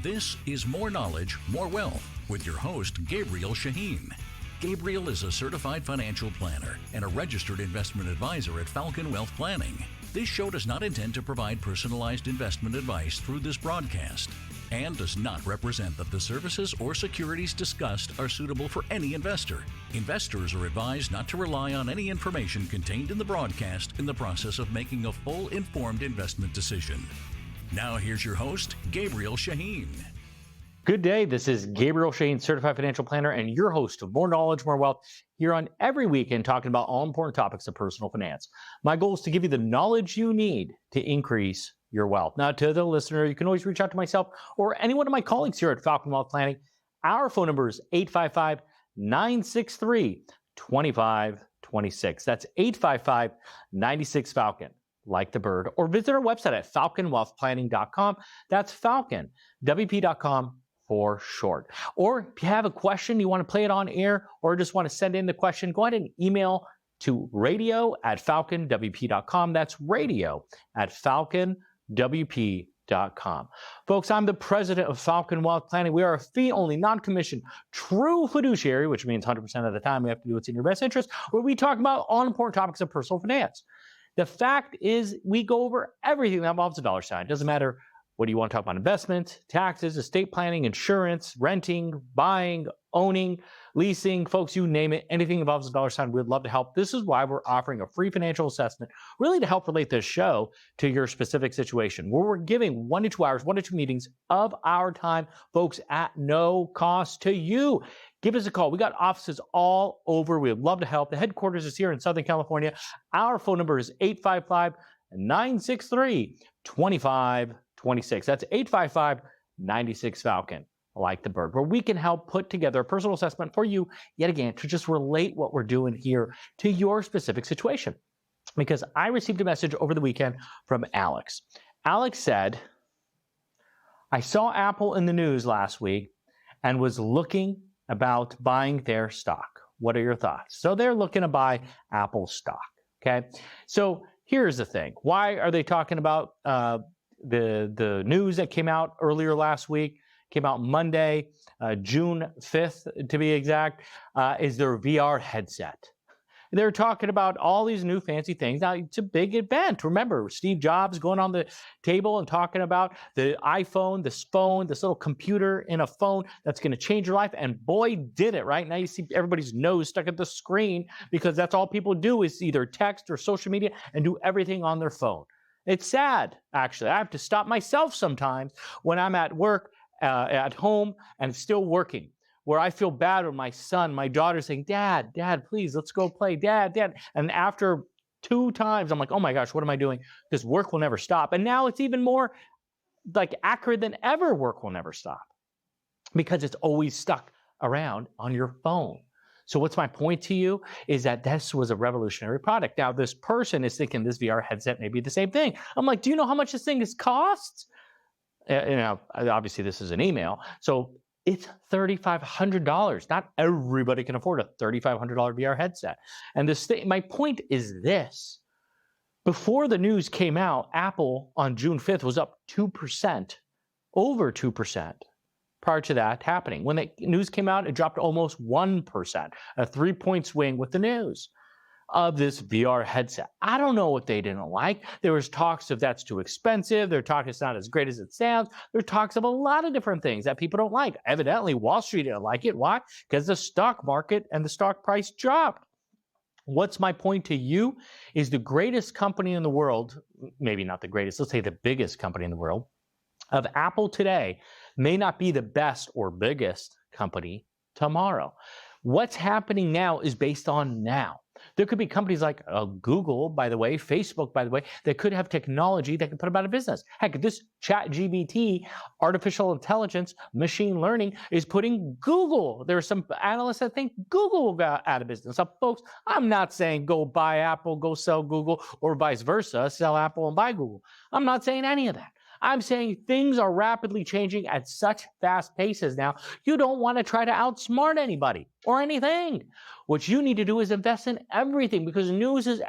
This is More Knowledge, More Wealth with your host, Gabriel Shahin. Gabriel is a certified financial planner and a registered investment advisor at Falcon Wealth Planning. This show does not intend to provide personalized investment advice through this broadcast and does not represent that the services or securities discussed are suitable for any investor. Investors are advised not to rely on any information contained in the broadcast in the process of making a full informed investment decision. Now here's your host, Gabriel Shahin. Good day. This is Gabriel Shahin, certified financial planner, and your host of More Knowledge, More Wealth, here on every weekend talking about all important topics of personal finance. My goal is to give you the knowledge you need to increase your wealth. Now, to the listener, you can always reach out to myself or any one of my colleagues here at Falcon Wealth Planning. Our phone number is 855-963-2526. That's 855-96-FALCON. Like the bird, or visit our website at falconwealthplanning.com. That's falconwp.com for short. Or if you have a question, you want to play it on air, or just want to send in the question, go ahead and email to radio@falconwp.com. That's radio@falconwp.com. Folks, I'm the president of Falcon Wealth Planning. We are a fee-only, non-commissioned, true fiduciary, which means 100% of the time we have to do what's in your best interest, where we talk about all important topics of personal finance. The fact is, we go over everything that involves a dollar sign. It doesn't matter what you want to talk about: investment, taxes, estate planning, insurance, renting, buying, owning, leasing. Folks, you name it, anything involves a dollar sign, we'd love to help. This is why we're offering a free financial assessment, really to help relate this show to your specific situation, where we're giving 1 to 2 hours, 1 to 2 meetings of our time, folks, at no cost to you. Give us a call. We got offices all over. We'd love to help. The headquarters is here in Southern California. Our phone number is 855-963-2526. That's 855-96-FALCON, like the bird, where we can help put together a personal assessment for you, yet again, to just relate what we're doing here to your specific situation. Because I received a message over the weekend from Alex. Alex said, I saw Apple in the news last week and was looking about buying their stock. What are your thoughts? So they're looking to buy Apple stock, okay? So here's the thing. Why are they talking about the news that came out earlier last week? Came out Monday, June 5th to be exact, is their VR headset. They're talking about all these new fancy things. Now, it's a big event. Remember, Steve Jobs going on the table and talking about the iPhone, this phone, this little computer in a phone that's going to change your life. And boy, did it, right? Now you see everybody's nose stuck at the screen because that's all people do is either text or social media and do everything on their phone. It's sad, actually. I have to stop myself sometimes when I'm at work, at home, and still working, where I feel bad when my son, my daughter saying, Dad, please, let's go play. Dad. And after 2 times, I'm like, oh my gosh, what am I doing? Because work will never stop. And now it's even more like accurate than ever. Work will never stop because it's always stuck around on your phone. So what's my point to you is that this was a revolutionary product. Now, this person is thinking this VR headset may be the same thing. I'm like, do you know how much this thing costs? Obviously, this is an email. So it's $3,500. Not everybody can afford a $3,500 VR headset. And my point is this. Before the news came out, Apple on June 5th was up 2%, over 2%. Prior to that happening. When the news came out, it dropped almost 1%, a 3-point swing with the news of this VR headset. I don't know what they didn't like. There was talks of that's too expensive. There were talks it's not as great as it sounds. There were talks of a lot of different things that people don't like. Evidently, Wall Street didn't like it. Why? Because the stock market and the stock price dropped. What's my point to you is the greatest company in the world, maybe not the greatest, let's say the biggest company in the world, of Apple today may not be the best or biggest company tomorrow. What's happening now is based on now. There could be companies like Google, by the way, Facebook, by the way, that could have technology that could put them out of business. Heck, this ChatGPT, artificial intelligence, machine learning, is putting Google. There are some analysts that think Google will go out of business. So, folks, I'm not saying go buy Apple, go sell Google, or vice versa, sell Apple and buy Google. I'm not saying any of that. I'm saying things are rapidly changing at such fast paces now. You don't want to try to outsmart anybody or anything. What you need to do is invest in everything because news is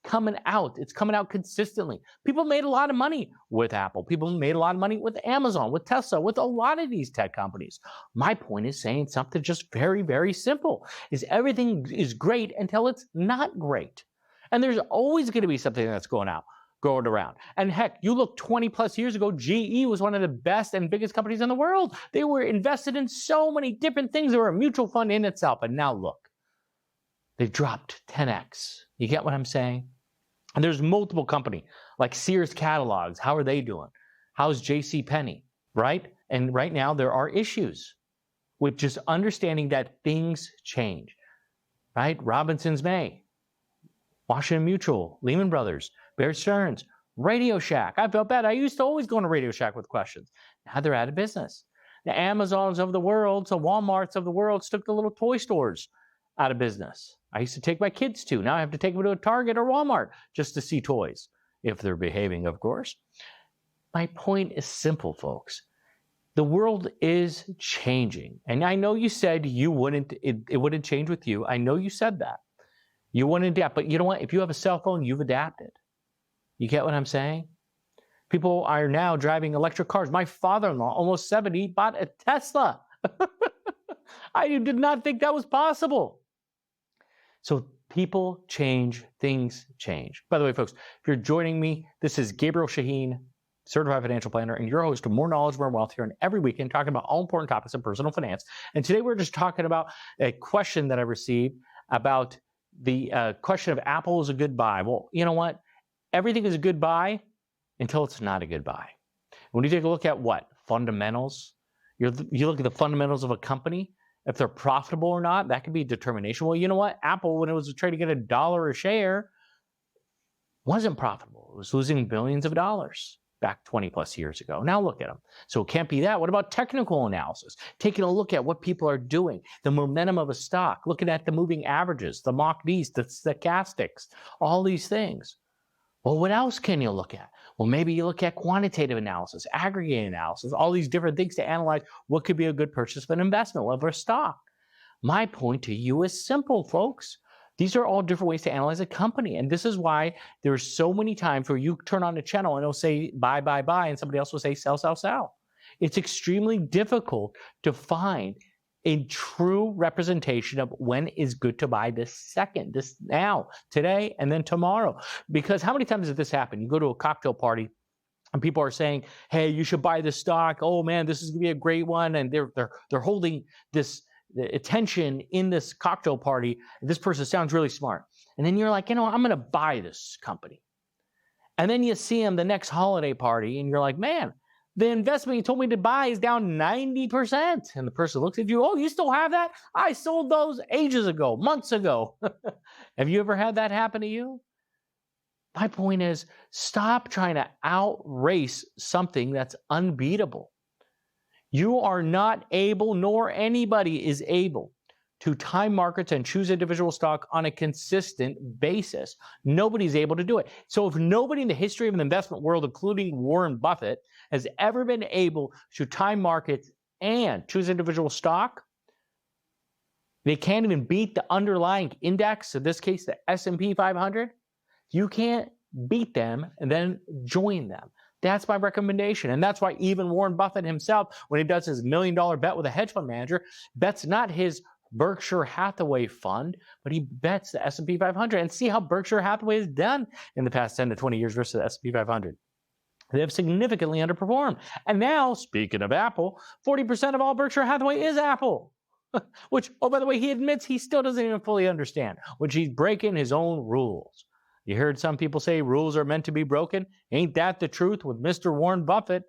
coming out. It's coming out consistently. People made a lot of money with Apple. People made a lot of money with Amazon, with Tesla, with a lot of these tech companies. My point is saying something just very, very simple, is everything is great until it's not great. And there's always going to be something that's going around. And heck, you look 20 plus years ago, GE was one of the best and biggest companies in the world. They were invested in so many different things. They were a mutual fund in itself. And now look, they've dropped 10x. You get what I'm saying? And there's multiple companies like Sears Catalogs. How are they doing? How's J.C. Penney, right? And right now there are issues with just understanding that things change, right? Robinson's May, Washington Mutual, Lehman Brothers, Bear Stearns, Radio Shack. I felt bad. I used to always go into Radio Shack with questions. Now they're out of business. The Amazons of the world, the Walmarts of the world took the little toy stores out of business. I used to take my kids to. Now I have to take them to a Target or Walmart just to see toys, if they're behaving, of course. My point is simple, folks. The world is changing. And I know you said it wouldn't change with you. I know you said that. You wouldn't adapt. But you know what? If you have a cell phone, you've adapted. You get what I'm saying? People are now driving electric cars. My father-in-law, almost 70, bought a Tesla. I did not think that was possible. So people change, things change. By the way, folks, if you're joining me, this is Gabriel Shahin, certified financial planner, and your host of More Knowledge, More Wealth here, and every weekend talking about all important topics of personal finance. And today we're just talking about a question that I received about the question of Apple is a good buy. Well, you know what? Everything is a good buy until it's not a good buy. When you take a look at what? Fundamentals. You look at the fundamentals of a company, if they're profitable or not, that could be a determination. Well, you know what? Apple, when it was trading at $1 a share, wasn't profitable. It was losing billions of dollars back 20 plus years ago. Now look at them. So it can't be that. What about technical analysis? Taking a look at what people are doing, the momentum of a stock, looking at the moving averages, the MACDs, the stochastics, all these things. Well, what else can you look at? Well, maybe you look at quantitative analysis, aggregate analysis, all these different things to analyze what could be a good purchase of an investment, whether a stock. My point to you is simple, folks. These are all different ways to analyze a company. And this is why there's so many times where you turn on a channel and it'll say buy, buy, buy, and somebody else will say sell, sell, sell. It's extremely difficult to find a true representation of when is good to buy this second, this now, today, and then tomorrow. Because how many times does this happen? You go to a cocktail party and people are saying, hey, you should buy this stock. Oh man, this is gonna be a great one. And they're holding this attention in this cocktail party. This person sounds really smart. And then you're like, you know, I'm gonna buy this company. And then you see them the next holiday party and you're like, man, the investment you told me to buy is down 90%. And the person looks at you, oh, you still have that? I sold those ages ago, months ago. Have you ever had that happen to you? My point is, stop trying to outrace something that's unbeatable. You are not able, nor anybody is able, to time markets and choose individual stock on a consistent basis. Nobody's able to do it. So if nobody in the history of the investment world, including Warren Buffett, has ever been able to time markets and choose individual stock, they can't even beat the underlying index, in this case, the S&P 500. You can't beat them and then join them. That's my recommendation. And that's why even Warren Buffett himself, when he does his $1 million bet with a hedge fund manager, bets not his Berkshire Hathaway fund, but he bets the S&P 500. And see how Berkshire Hathaway has done in the past 10 to 20 years versus the S&P 500. They have significantly underperformed. And now, speaking of Apple, 40% of all Berkshire Hathaway is Apple. Which, oh, by the way, he admits he still doesn't even fully understand, which he's breaking his own rules. You heard some people say rules are meant to be broken. Ain't that the truth with Mr. Warren Buffett?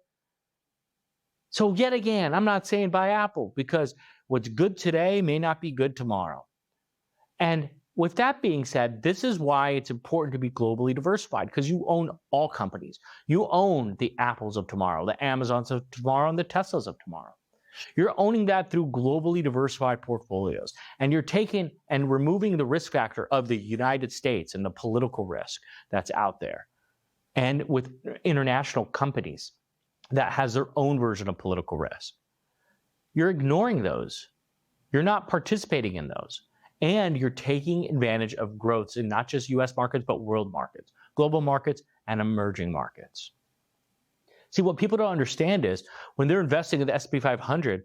So yet again, I'm not saying buy Apple, because what's good today may not be good tomorrow. And with that being said, this is why it's important to be globally diversified, because you own all companies. You own the Apples of tomorrow, the Amazons of tomorrow, and the Teslas of tomorrow. You're owning that through globally diversified portfolios. And you're taking and removing the risk factor of the United States and the political risk that's out there. And with international companies that has their own version of political risk. You're ignoring those. You're not participating in those. And you're taking advantage of growths in not just US markets, but world markets, global markets, and emerging markets. See, what people don't understand is when they're investing in the S&P 500,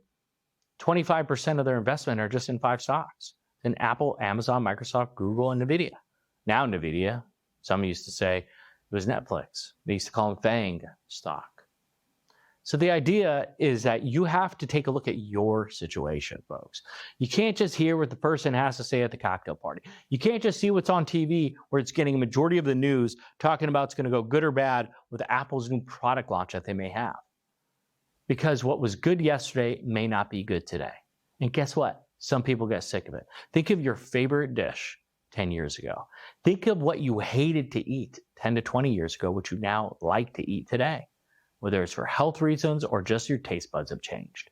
25% of their investment are just in 5 stocks: in Apple, Amazon, Microsoft, Google, and NVIDIA. Now NVIDIA, some used to say it was Netflix. They used to call them FANG stock. So the idea is that you have to take a look at your situation, folks. You can't just hear what the person has to say at the cocktail party. You can't just see what's on TV where it's getting a majority of the news talking about it's going to go good or bad with Apple's new product launch that they may have. Because what was good yesterday may not be good today. And guess what? Some people get sick of it. Think of your favorite dish 10 years ago. Think of what you hated to eat 10 to 20 years ago, which you now like to eat today, whether it's for health reasons or just your taste buds have changed.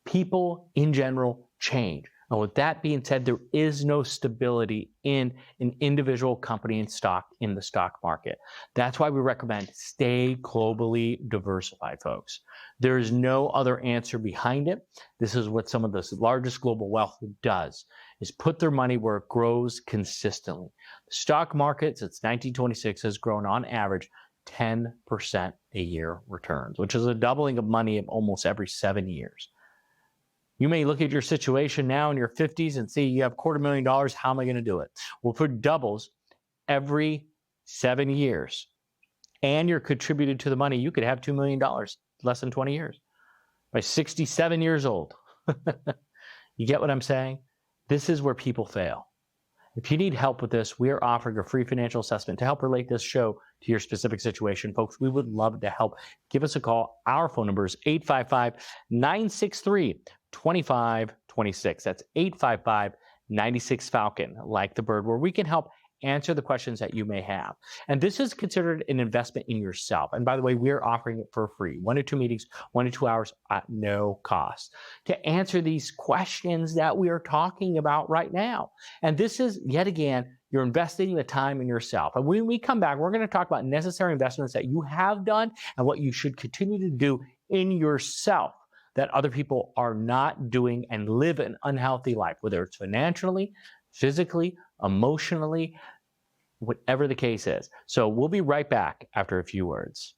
People in general change. And with that being said, there is no stability in an individual company and stock in the stock market. That's why we recommend stay globally diversified, folks. There is no other answer behind it. This is what some of the largest global wealth does, is put their money where it grows consistently. The stock market since 1926 has grown on average 10% a year returns, which is a doubling of money of almost every 7 years. You may look at your situation now in your 50s and see you have $250,000. How am I going to do it? Well, if it doubles every 7 years and you're contributed to the money, you could have $2 million less than 20 years. By 67 years old. You get what I'm saying? This is where people fail. If you need help with this, we are offering a free financial assessment to help relate this show to your specific situation. Folks, we would love to help. Give us a call. Our phone number is 855-963-2526. That's 855-96-FALCON, like the bird, where we can help answer the questions that you may have. And this is considered an investment in yourself. And by the way, we're offering it for free. 1 to 2 meetings, 1 to 2 hours at no cost to answer these questions that we are talking about right now. And this is, yet again, you're investing the time in yourself. And when we come back, we're going to talk about necessary investments that you have done and what you should continue to do in yourself that other people are not doing and live an unhealthy life, whether it's financially, physically, emotionally, whatever the case is. So we'll be right back after a few words.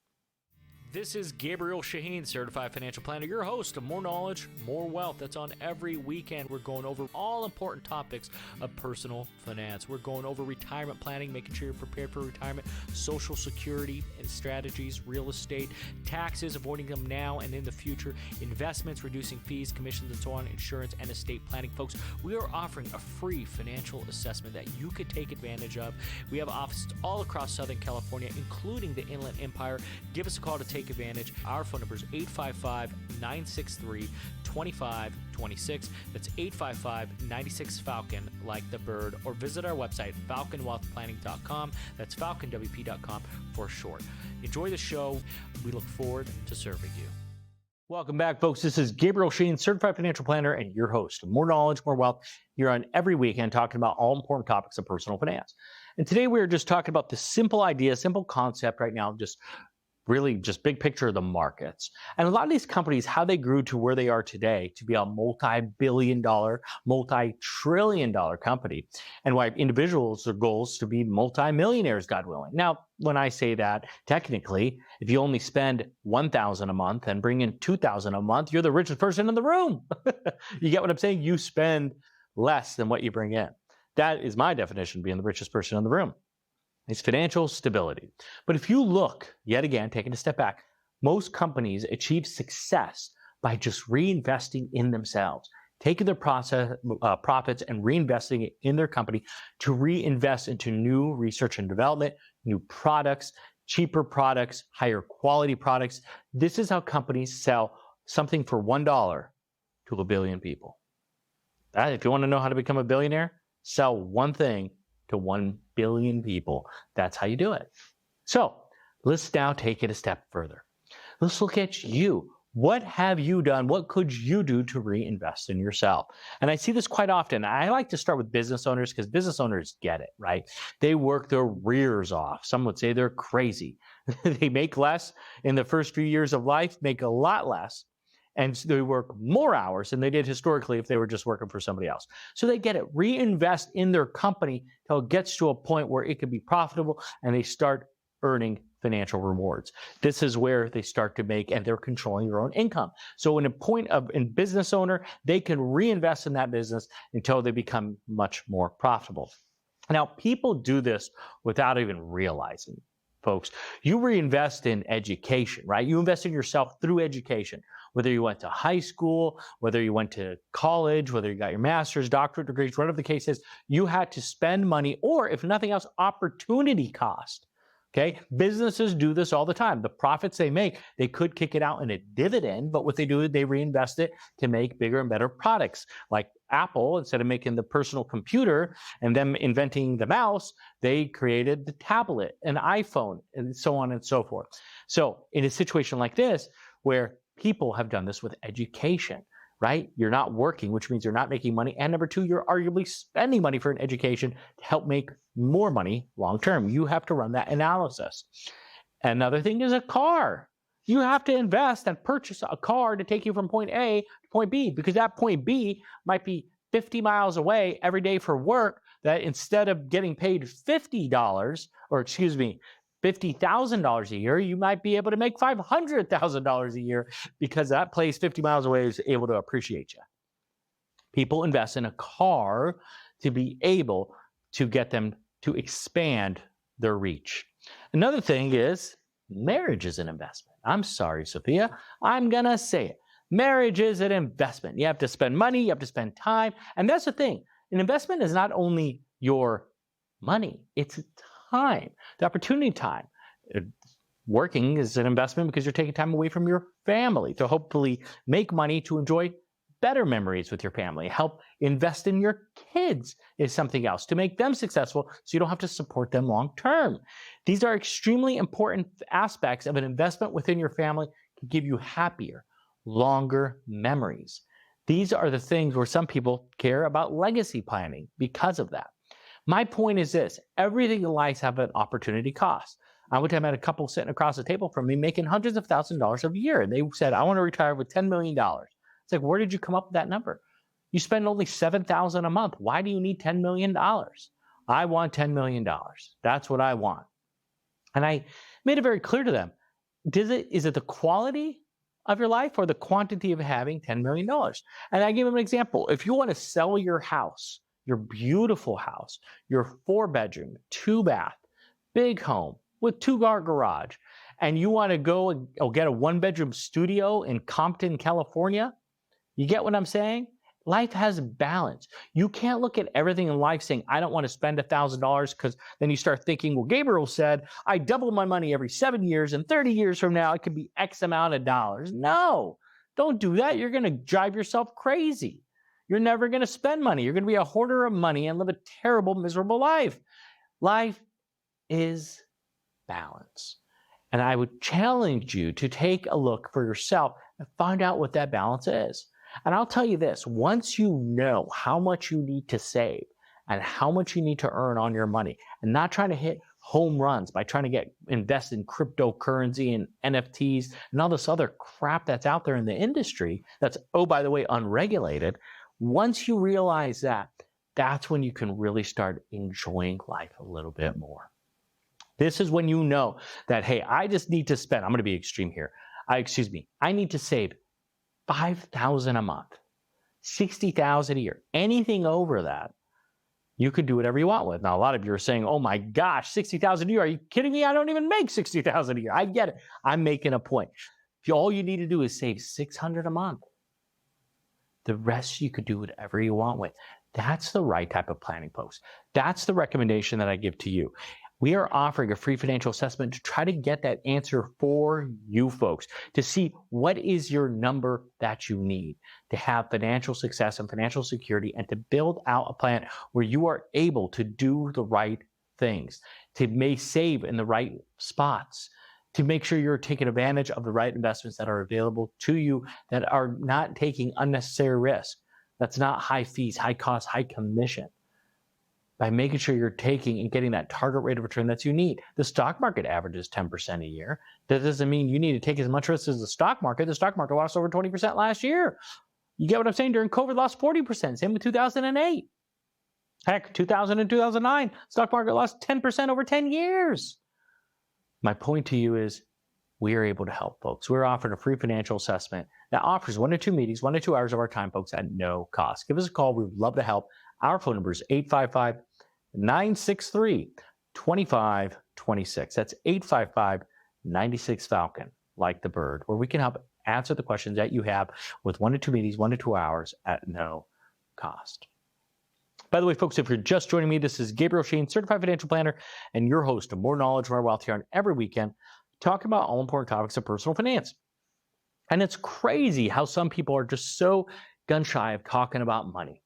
This is Gabriel Shahin, Certified Financial Planner, your host of More Knowledge, More Wealth. That's on every weekend. We're going over all important topics of personal finance. We're going over retirement planning, making sure you're prepared for retirement, Social Security and strategies, real estate, taxes, avoiding them now and in the future, investments, reducing fees, commissions, and so on, insurance, and estate planning. Folks, we are offering a free financial assessment that you could take advantage of. We have offices all across Southern California, including the Inland Empire. Give us a call to take advantage. Our phone number is 855-963-2526. That's 855-96-FALCON, like the bird, or visit our website, falconwealthplanning.com. That's falconwp.com for short. Enjoy the show. We look forward to serving you. Welcome back, folks. This is Gabriel Shahin, Certified Financial Planner, and your host of More Knowledge, More Wealth. You're on every weekend talking about all important topics of personal finance. And today we are just talking about the simple idea, simple concept right now, just big picture of the markets. And a lot of these companies, how they grew to where they are today to be a multi-billion-dollar, multi-trillion-dollar company, and why individuals are goals to be multi-millionaires, God willing. Now, when I say that, technically, if you only spend $1,000 a month and bring in $2,000 a month, you're the richest person in the room. You get what I'm saying? You spend less than what you bring in. That is my definition of being the richest person in the room. It's financial stability. But if you look, yet again, taking a step back, most companies achieve success by just reinvesting in themselves, taking their profits and reinvesting it in their company to reinvest into new research and development, new products, cheaper products, higher quality products. This is how companies sell something for $1 to a billion people. If you want to know how to become a billionaire, sell one thing to 1 billion people. That's how you do it. So let's now take it a step further. Let's look at you. What have you done? What could you do to reinvest in yourself? And I see this quite often. I like to start with business owners because business owners get it, right? They work their rears off. Some would say they're crazy. They make less in the first few years of life, make a lot less. and they work more hours than they did historically if they were just working for somebody else. So they get it, reinvest in their company till it gets to a point where it can be profitable and they start earning financial rewards. This is where they start to make, and they're controlling their own income. So in a point of in business owner, they can reinvest in that business until they become much more profitable. Now, people do this without even realizing, folks. You reinvest in education, right? You invest in yourself through education, whether you went to high school, whether you went to college, whether you got your master's, doctorate degrees, whatever the case is, you had to spend money, or if nothing else, opportunity cost. Okay, businesses do this all the time. The profits they make, they could kick it out in a dividend, but what they do is they reinvest it to make bigger and better products. Like Apple, instead of making the personal computer and them inventing the mouse, they created the tablet, an iPhone, and so on and so forth. So in a situation like this, where people have done this with education, right? You're not working, which means you're not making money. And number two, you're arguably spending money for an education to help make more money long term. You have to run that analysis. Another thing is a car. You have to invest and purchase a car to take you from point A to point B, because that point B might be 50 miles away every day for work, that instead of getting paid $50, or excuse me, $50,000 a year, you might be able to make $500,000 a year because that place 50 miles away is able to appreciate you. People invest in a car to be able to get them to expand their reach. Another thing is marriage is an investment. I'm sorry, Sophia. I'm going to say it. Marriage is an investment. You have to spend money, you have to spend time. And that's the thing. An investment is not only your money, it's time, the opportunity time. Working is an investment because you're taking time away from your family to hopefully make money to enjoy better memories with your family. Help invest in your kids is something else to make them successful so you don't have to support them long term. These are extremely important aspects of an investment within your family to give you happier, longer memories. These are the things where some people care about legacy planning because of that. My point is this: everything in life has an opportunity cost. I one time had a couple sitting across the table from me making hundreds of thousands of dollars a year. And they said, I want to retire with $10 million. It's like, where did you come up with that number? You spend only $7,000 a month. Why do you need $10 million? I want $10 million. That's what I want. And I made it very clear to them. Is it the quality of your life or the quantity of having $10 million? And I gave them an example. If you want to sell your house, your beautiful house, your 4-bedroom, 2-bath, big home with 2-car garage, and you want to go and get a 1-bedroom studio in Compton, California, you get what I'm saying? Life has balance. You can't look at everything in life saying, I don't want to spend $1,000, because then you start thinking, well, Gabriel said, I double my money every 7 years, and 30 years from now, it could be X amount of dollars. No, don't do that. You're going to drive yourself crazy. You're never going to spend money. You're going to be a hoarder of money and live a terrible, miserable life. Life is balance. And I would challenge you to take a look for yourself and find out what that balance is. And I'll tell you this, once you know how much you need to save and how much you need to earn on your money, and not trying to hit home runs by trying to invest in cryptocurrency and NFTs and all this other crap that's out there in the industry that's, oh, by the way, unregulated. Once you realize that, that's when you can really start enjoying life a little bit more. This is when you know that, hey, I just need to spend, I'm going to be extreme here. I need to save $5,000 a month, $60,000 a year. Anything over that, you could do whatever you want with. Now, a lot of you are saying, oh my gosh, $60,000 a year. Are you kidding me? I don't even make $60,000 a year. I get it. I'm making a point. All you need to do is save $600 a month. The rest you could do whatever you want with. That's the right type of planning, folks. That's the recommendation that I give to you. We are offering a free financial assessment to try to get that answer for you folks, to see what is your number that you need to have financial success and financial security, and to build out a plan where you are able to do the right things, to save in the right spots, to make sure you're taking advantage of the right investments that are available to you that are not taking unnecessary risk. That's not high fees, high cost, high commission. by making sure you're taking and getting that target rate of return that you need. The stock market averages 10% a year. That doesn't mean you need to take as much risk as the stock market. The stock market lost over 20% last year. You get what I'm saying? During COVID, lost 40%. Same with 2008. Heck, 2000 and 2009, stock market lost 10% over 10 years. My point to you is we are able to help folks. We're offering a free financial assessment that offers 1 to 2 meetings, 1 to 2 hours of our time, folks, at no cost. Give us a call. We would love to help. Our phone number is 855-963-2526. That's 855-96-FALCON, like the bird, where we can help answer the questions that you have with 1 to 2 meetings, 1 to 2 hours at no cost. By the way, folks, if you're just joining me, this is Gabriel Shahin, Certified Financial Planner, and your host of More Knowledge, More Wealth here on every weekend, talking about all important topics of personal finance. And it's crazy how some people are just so gun-shy of talking about money.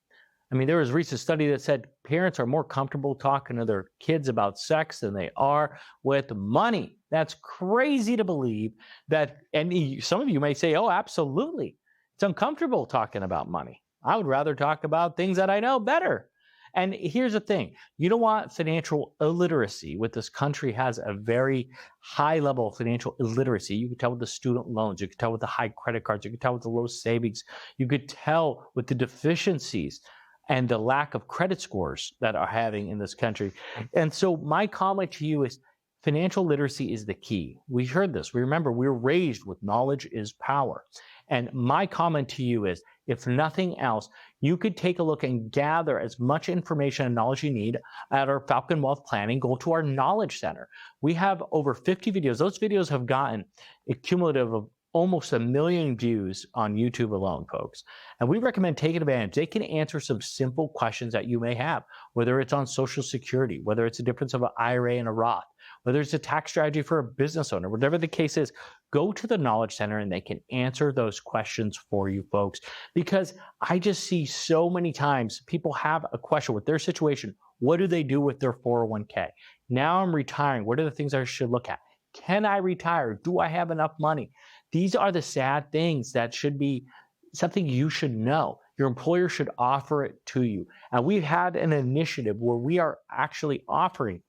I mean, there was a recent study that said parents are more comfortable talking to their kids about sex than they are with money. That's crazy to believe that, and some of you may say, oh, absolutely. It's uncomfortable talking about money. I would rather talk about things that I know better. And here's the thing, you don't want financial illiteracy. With this country has a very high level of financial illiteracy. You can tell with the student loans, you can tell with the high credit cards, you can tell with the low savings, you could tell with the deficiencies and the lack of credit scores that are having in this country. And so my comment to you is financial literacy is the key. We heard this. We remember we were raised with knowledge is power. And my comment to you is, if nothing else, you could take a look and gather as much information and knowledge you need at our Falcon Wealth Planning. Go to our Knowledge Center. We have over 50 videos. Those videos have gotten a cumulative of almost 1 million views on YouTube alone, folks. And we recommend taking advantage. They can answer some simple questions that you may have, whether it's on Social Security, whether it's a difference of an IRA and a Roth, whether it's a tax strategy for a business owner, whatever the case is. Go to the Knowledge Center and they can answer those questions for you, folks. Because I just see so many times people have a question with their situation. What do they do with their 401k? Now I'm retiring. What are the things I should look at? Can I retire? Do I have enough money? These are the sad things that should be something you should know. Your employer should offer it to you. And we've had an initiative where we are actually offering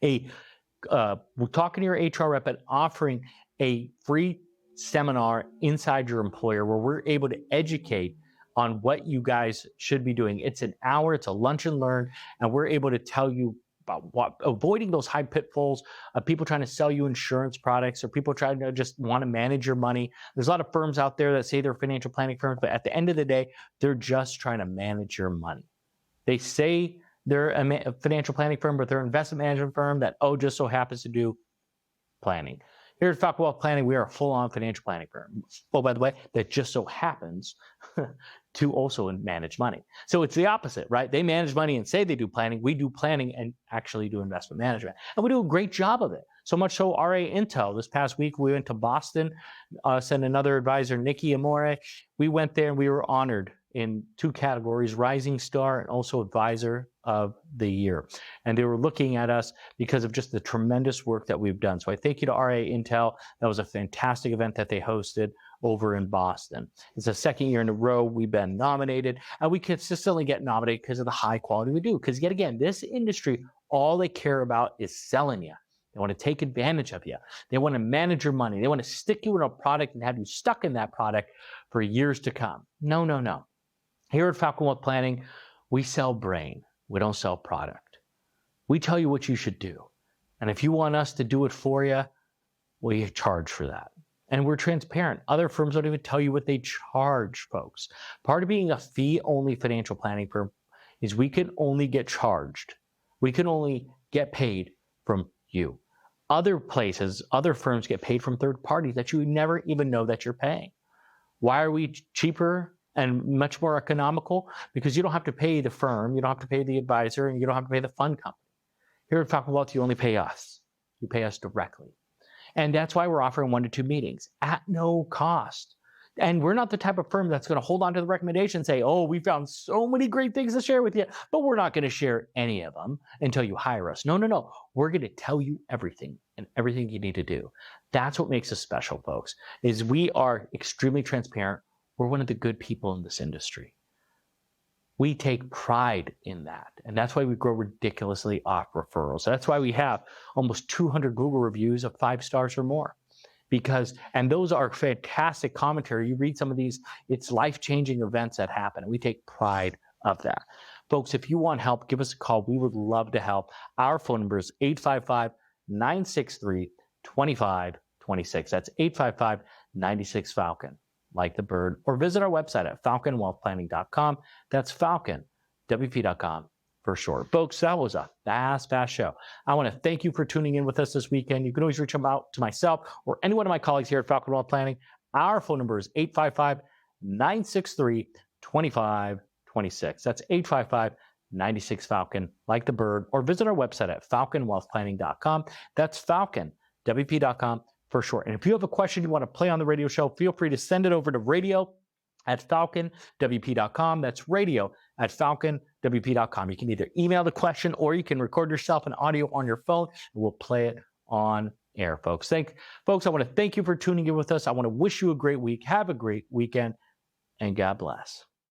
we're talking to your HR rep and offering a free seminar inside your employer where we're able to educate on what you guys should be doing. It's an hour, it's a lunch and learn, and we're able to tell you about avoiding those high pitfalls of people trying to sell you insurance products or people trying to just want to manage your money. There's a lot of firms out there that say they're financial planning firms, but at the end of the day, they're just trying to manage your money. They say they're a financial planning firm, but they're an investment management firm that, just so happens to do planning. Here at Falcon Wealth Planning, we are a full-on financial planning firm. Oh, by the way, that just so happens to also manage money. So it's the opposite, right? They manage money and say they do planning. We do planning and actually do investment management. And we do a great job of it. So much so, RA Intel, this past week, we went to Boston, sent another advisor, Nikki Amore. We went there and we were honored in 2 categories, Rising Star and also Advisor of the Year. And they were looking at us because of just the tremendous work that we've done. So I thank you to RA Intel. That was a fantastic event that they hosted over in Boston. It's the 2nd year in a row we've been nominated, and we consistently get nominated because of the high quality we do. Because yet again, this industry, all they care about is selling you. They want to take advantage of you. They want to manage your money. They want to stick you in a product and have you stuck in that product for years to come. No, no, no. Here at Falcon Wealth Planning, we sell brain. We don't sell product. We tell you what you should do. And if you want us to do it for you, we charge for that. And we're transparent. Other firms don't even tell you what they charge, folks. Part of being a fee-only financial planning firm is we can only get charged. We can only get paid from you. Other places, other firms get paid from third parties that you never even know that you're paying. Why are we cheaper and much more economical? Because you don't have to pay the firm, you don't have to pay the advisor, and you don't have to pay the fund company. Here at Falcon Wealth, you only pay us. You pay us directly. And that's why we're offering 1 to 2 meetings at no cost. And we're not the type of firm that's going to hold on to the recommendation and say, we found so many great things to share with you, but we're not going to share any of them until you hire us. No, no, no. We're going to tell you everything and everything you need to do. That's what makes us special, folks, is we are extremely transparent. We're one of the good people in this industry. We take pride in that. And that's why we grow ridiculously off referrals. That's why we have almost 200 Google reviews of 5 stars or more. And those are fantastic commentary. You read some of these, it's life-changing events that happen. And we take pride of that. Folks, if you want help, give us a call. We would love to help. Our phone number is 855-963-2526. That's 855-96-FALCON. Like the bird, or visit our website at falconwealthplanning.com. That's falconwp.com for short. Folks, that was a fast show. I want to thank you for tuning in with us this weekend. You can always reach out to myself or any one of my colleagues here at Falcon Wealth Planning. Our phone number is 855-963-2526. That's 855-96-FALCON, like the bird, or visit our website at falconwealthplanning.com. That's falconwp.com. for short. And if you have a question you want to play on the radio show, feel free to send it over to radio@falconwp.com. That's radio@falconwp.com. You can either email the question or you can record yourself an audio on your phone and we'll play it on air, folks. Folks, I want to thank you for tuning in with us. I want to wish you a great week. Have a great weekend and God bless.